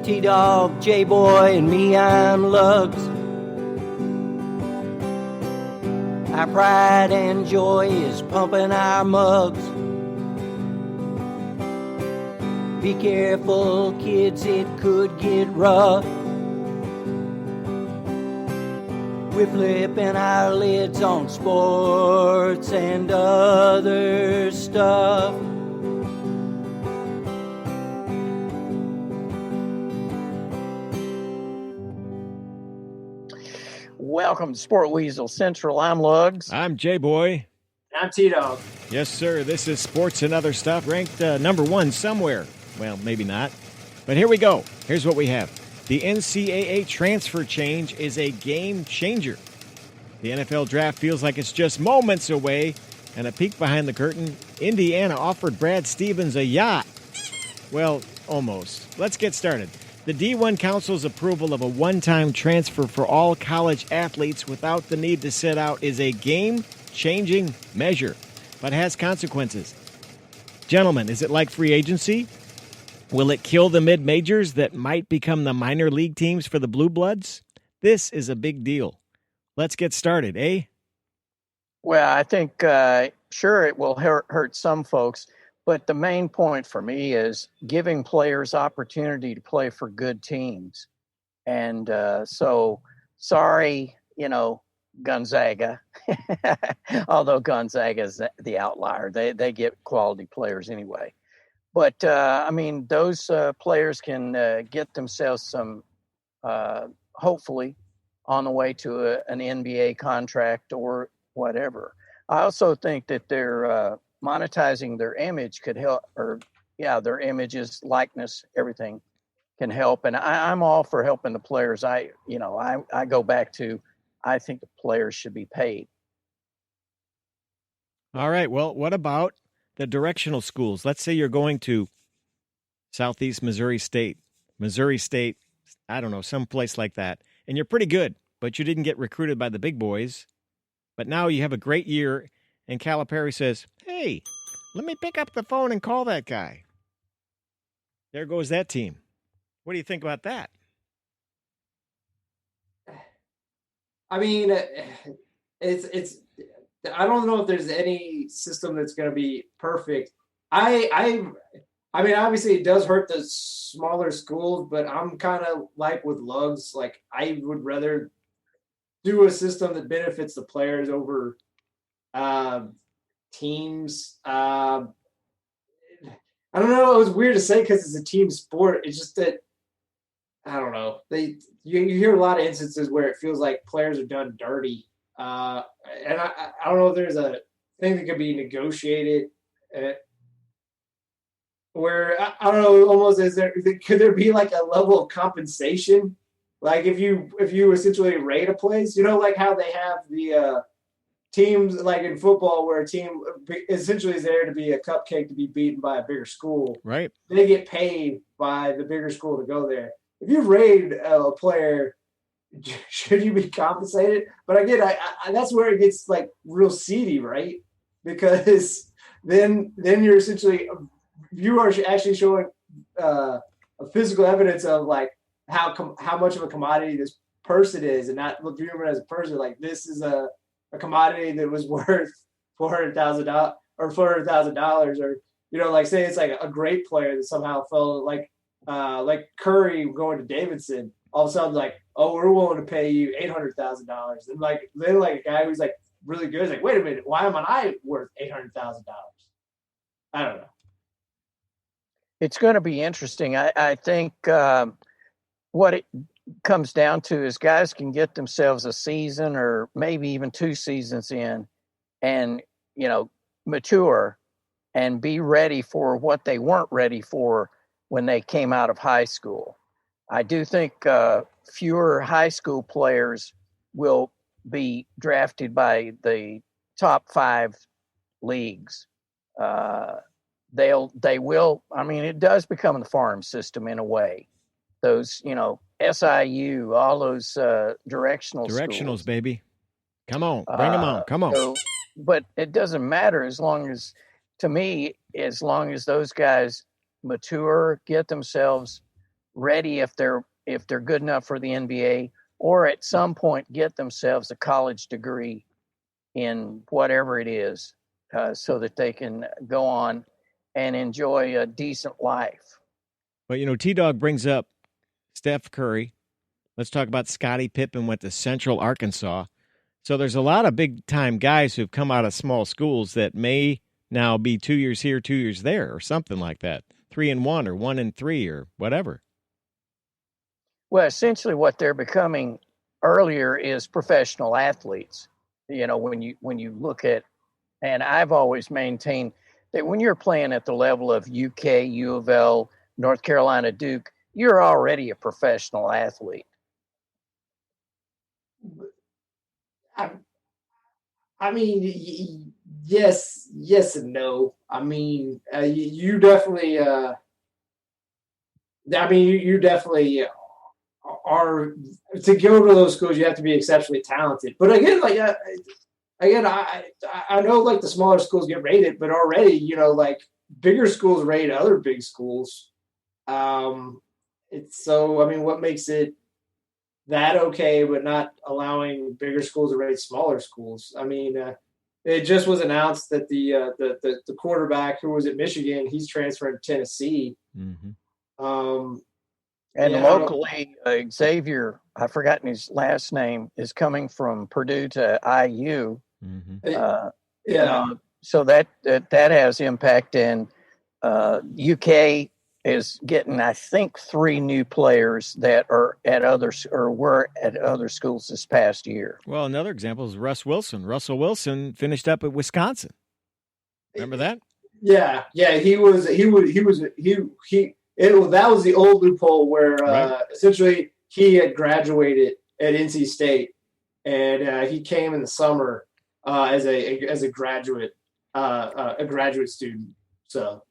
T-Dog, J-Boy, and me, I'm Lugs. Our pride and joy is pumping our mugs. Be careful, kids, it could get rough. We're flipping our lids on sports and other stuff. Welcome to Sport Weasel Central. I'm Lugs. I'm J-Boy. I'm T-Dog. Yes, sir. This is Sports and Other Stuff, ranked number one somewhere. Well, maybe not. But here we go. Here's what we have. The NCAA transfer change is a game changer. The NFL draft feels like it's just moments away. And a peek behind the curtain, Indiana offered Brad Stevens a yacht. Well, almost. Let's get started. The D1 Council's approval of a one-time transfer for all college athletes without the need to sit out is a game-changing measure, but has consequences. Gentlemen, is it like free agency? Will it kill the mid-majors that might become the minor league teams for the Blue Bloods? This is a big deal. Let's get started, eh? Well, I think, sure, it will hurt some folks, but the main point for me is giving players opportunity to play for good teams. And so, sorry, Gonzaga, although Gonzaga is the outlier. They get quality players anyway. But, those players can get themselves some, hopefully, on the way to an NBA contract or whatever. I also think that they're monetizing their image could help, their images, likeness, everything can help. And I'm all for helping the players. I go back to, I think the players should be paid. All right. Well, what about the directional schools? Let's say you're going to Southeast Missouri State, I don't know, someplace like that. And you're pretty good, but you didn't get recruited by the big boys. But now you have a great year, and Calipari says, hey, let me pick up the phone and call that guy. There goes that team. What do you think about that? I mean, it's. I don't know if there's any system that's going to be perfect. I mean, obviously it does hurt the smaller schools, but I'm kind of like with Lugs. Like, I would rather do a system that benefits the players over teams. I don't know. It was weird to say because it's a team sport. It's just that, I don't know. You hear a lot of instances where it feels like players are done dirty. And I don't know if there's a thing that could be negotiated where, I don't know, almost could there be like a level of compensation? Like if you essentially raid a place, like how they have the teams like in football where a team essentially is there to be a cupcake to be beaten by a bigger school. Right. They get paid by the bigger school to go there. If you raid a player, should you be compensated? But again, I that's where it gets like real seedy, right? Because then you're essentially, you are actually showing a physical evidence of like how much of a commodity this person is, and not viewing it as a person. Like, this is a commodity that was worth $400,000 or $400,000, or like say it's like a great player that somehow fell like Curry going to Davidson. All of a sudden, like, oh, we're willing to pay you $800,000, and then a guy who's like really good is like, wait a minute, why am I worth $800,000? I don't know. It's going to be interesting. I think what it comes down to is guys can get themselves a season or maybe even 2 seasons in and, mature and be ready for what they weren't ready for when they came out of high school. I do think fewer high school players will be drafted by the top 5 leagues. They will. I mean, it does become the farm system in a way. Those, SIU, all those directionals, schools. Baby. Come on, bring them on. Come on. But it doesn't matter as long as those guys mature, get themselves ready if they're good enough for the NBA, or at some point get themselves a college degree in whatever it is, so that they can go on and enjoy a decent life. But, T-Dog brings up Steph Curry. Let's talk about Scottie Pippen went to Central Arkansas. So there's a lot of big-time guys who've come out of small schools that may now be 2 years here, 2 years there, or something like that. 3-1 or 1-3 or whatever. Well, essentially what they're becoming earlier is professional athletes. When you look at, and I've always maintained that when you're playing at the level of UK, U of L, North Carolina, Duke, you're already a professional athlete. I mean, yes and no. I mean, you definitely. You definitely are, to go to those schools. You have to be exceptionally talented. But again, I know like the smaller schools get rated, but already like bigger schools rate other big schools. It's so. I mean, what makes it that okay, but not allowing bigger schools to rate smaller schools? I mean, it just was announced that the quarterback who was at Michigan, he's transferring to Tennessee. Mm-hmm. And locally, Xavier, I've forgotten his last name, is coming from Purdue to IU. Mm-hmm. So that has impact. And UK is getting, I think, 3 new players that are were at other schools this past year. Well, another example is Russ Wilson. Russell Wilson finished up at Wisconsin. Remember that? Yeah. That was the old loophole where right. Essentially he had graduated at NC State, and he came in the summer as a graduate student. So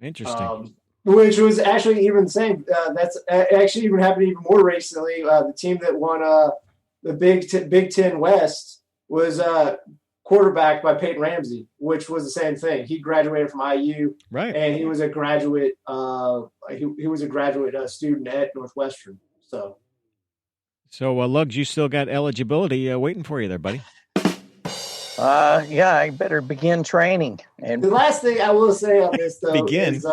interesting. Which was actually even saying that's actually even happened even more recently. The team that won the Big Ten West was quarterbacked by Peyton Ramsey, which was the same thing. He graduated from IU, right? And he was a graduate. He was a graduate student at Northwestern. So, Lugs, you still got eligibility waiting for you there, buddy. Yeah, I better begin training. And the last thing I will say on this though is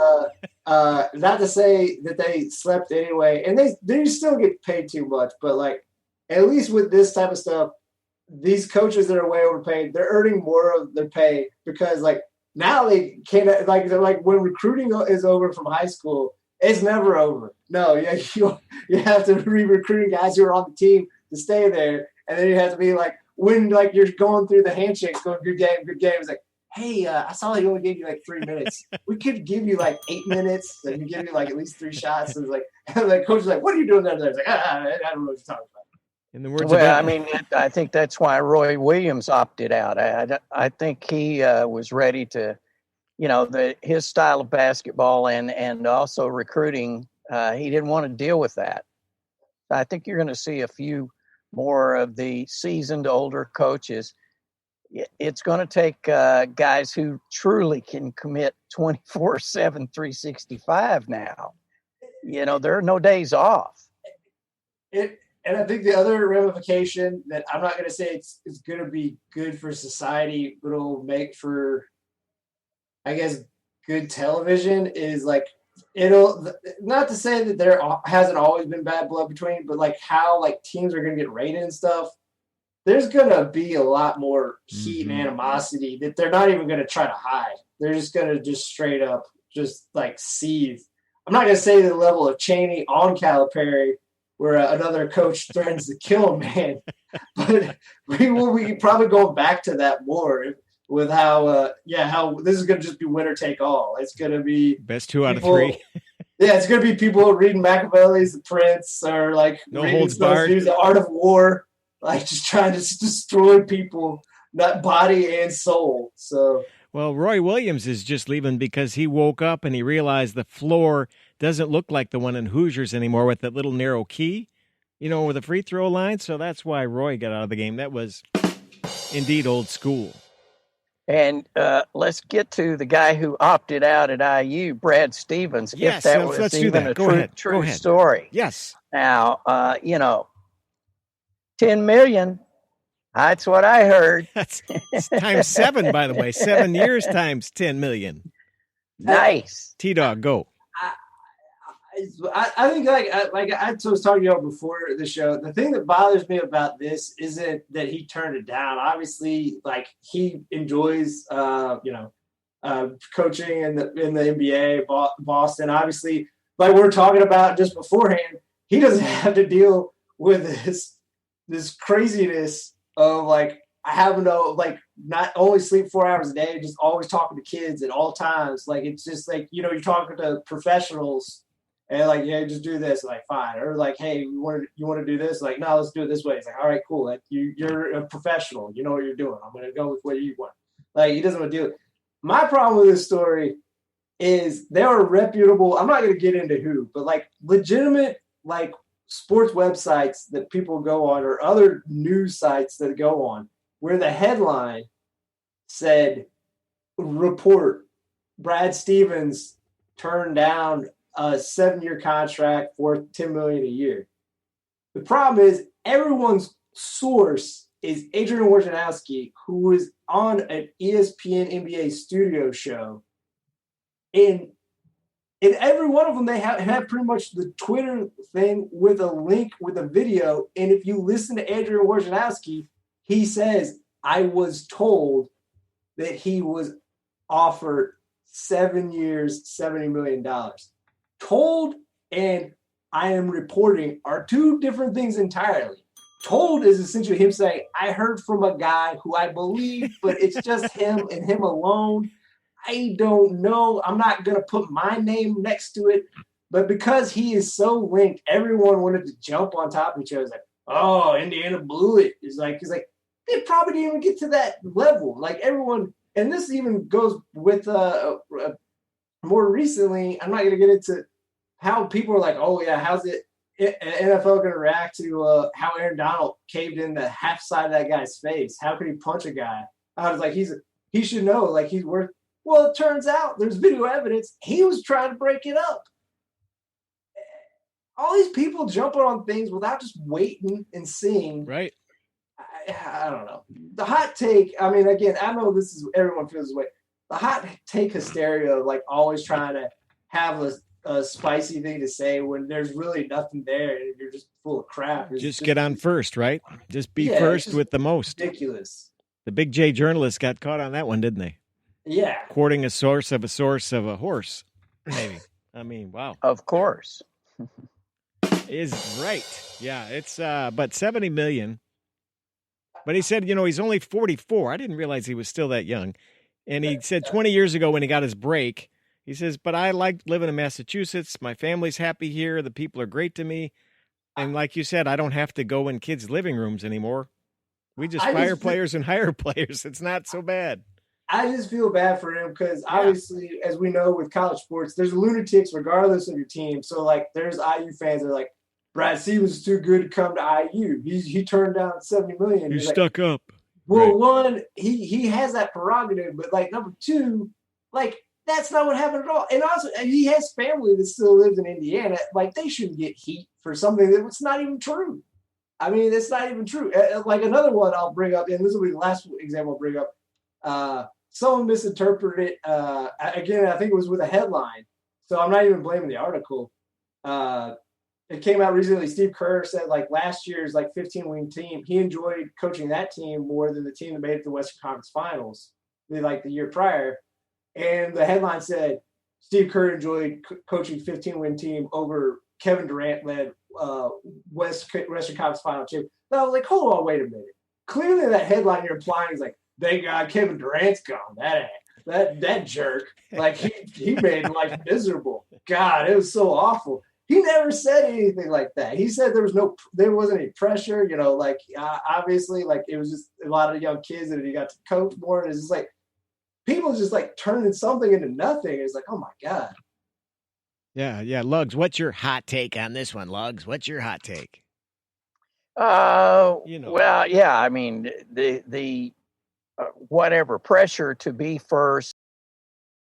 not to say that they slept anyway, and they still get paid too much, but like at least with this type of stuff, these coaches that are way overpaid, they're earning more of their pay because like now they can't they're like when recruiting is over from high school, it's never over. No, you have to be recruiting guys who are on the team to stay there, and then you have to be like when like you're going through the handshakes, going good game. It's like, hey, I saw he only gave you like 3 minutes. We could give you like 8 minutes, and we give you like at least 3 shots. And like, the coach is like, what are you doing there? It's like, I don't know what you're talking about. In the words I think that's why Roy Williams opted out. I think he was ready to, his style of basketball and also recruiting. He didn't want to deal with that. I think you're going to see a few more of the seasoned older coaches. It's going to take guys who truly can commit 24/7, 365 now. There are no days off. And I think the other ramification that I'm not going to say it's going to be good for society, but it'll make for, I guess, good television is like it'll not to say that there hasn't always been bad blood between, but like how like teams are going to get rated and stuff. There's going to be a lot more heat and animosity that they're not even going to try to hide. They're just going to just straight up just like seethe. I'm not going to say the level of Chaney on Calipari where another coach threatens to kill a man. But we can probably go back to that more with how this is going to just be winner take all. It's going to be best 2 out of 3. Yeah, it's going to be people reading Machiavelli's The Prince or like No Holds Barred, The Art of War, like just trying to destroy people, not body and soul. So, well, Roy Williams is just leaving because he woke up and he realized the floor doesn't look like the one in Hoosiers anymore with that little narrow key, with the free throw line. So that's why Roy got out of the game. That was indeed old school. And let's get to the guy who opted out at IU, Brad Stevens, Yes, if that let's was do even that. a Go ahead. true story. Yes. Now, 10 million. That's what I heard. That's times 7, by the way. 7 years times 10 million. Nice. T-Dog, go. I think like I was talking to you before the show. The thing that bothers me about this isn't that he turned it down. Obviously, like he enjoys coaching in the NBA, Boston. Obviously, like we were talking about just beforehand, he doesn't have to deal with this craziness of like having to like not only sleep 4 hours a day, just always talking to kids at all times. Like it's just like you're talking to professionals. And like, yeah, just do this. Like, fine. Or like, hey, you want to do this? Like, no, let's do it this way. It's like, all right, cool. Like, you're a professional. You know what you're doing. I'm gonna go with what you want. Like, he doesn't want to do it. My problem with this story is there are reputable. I'm not gonna get into who, but like legitimate like sports websites that people go on or other news sites that go on where the headline said, "Report: Brad Stevens turned down a 7-year contract for $10 million a year." The problem is everyone's source is Adrian Wojnarowski, who was on an ESPN NBA studio show. And in every one of them, they have pretty much the Twitter thing with a link with a video. And if you listen to Adrian Wojnarowski, he says, I was told that he was offered 7 years, $70 million. Told and I am reporting are two different things entirely. Told is essentially him saying, I heard from a guy who I believe, but it's just him and him alone. I don't know. I'm not going to put my name next to it. But because he is so linked, everyone wanted to jump on top of each other. It's like, oh, Indiana blew it. He's like, they probably didn't even get to that level. Like everyone, and this even goes with more recently, I'm not going to get into how people are like, oh, yeah, how's it NFL going to react to how Aaron Donald caved in the half side of that guy's face? How could he punch a guy? I was like, he should know, like he's worth. Well, it turns out there's video evidence. He was trying to break it up. All these people jumping on things without just waiting and seeing. Right. I don't know. The hot take, I mean, again, I know this is everyone feels this way. The hot take hysteria of like always trying to have a spicy thing to say when there's really nothing there and you're just full of crap. Just get on first, right? Just be first with the most. Ridiculous. The Big J journalists got caught on that one, didn't they? Yeah. Quoting a source of a horse. Maybe. I mean, wow. Of course. Is right. Yeah, it's but 70 million. But he said, he's only 44. I didn't realize he was still that young. And he said 20 years ago when he got his break, he says, but I like living in Massachusetts. My family's happy here. The people are great to me. And like you said, I don't have to go in kids' living rooms anymore. We just fire players and hire players. It's not so bad. I just feel bad for him because obviously, as we know with college sports, there's lunatics regardless of your team. So, like, there's IU fans that are like, Brad Stevens is too good to come to IU. He turned down $70 million. He's stuck up. Well, right. One, he has that prerogative, but like number two, like that's not what happened at all. And also, he has family that still lives in Indiana. Like they shouldn't get heat for something that's not even true. I mean, it's not even true. Like another one I'll bring up, and this will be the last example I'll bring up. Someone misinterpreted it. Again, I think it was with a headline. So I'm not even blaming the article. It came out recently. Steve Kerr said like last year's like 15-win team, he enjoyed coaching that team more than the team that made it to the Western Conference Finals like the year prior. And the headline said Steve Kerr enjoyed coaching 15-win team over Kevin Durant led Western Conference Final team. And I was like, hold on, wait a minute. Clearly that headline you're implying is like, thank God Kevin Durant's gone. That jerk. Like he made life miserable. God, it was so awful. He never said anything like that. He said there wasn't any pressure, like obviously like it was just a lot of young kids that he got to coach more. And it's just like people just like turning something into nothing. It's like, oh my God. Yeah. Lugs, what's your hot take on this one, Lugs? What's your hot take? Well, yeah. I mean, the whatever pressure to be first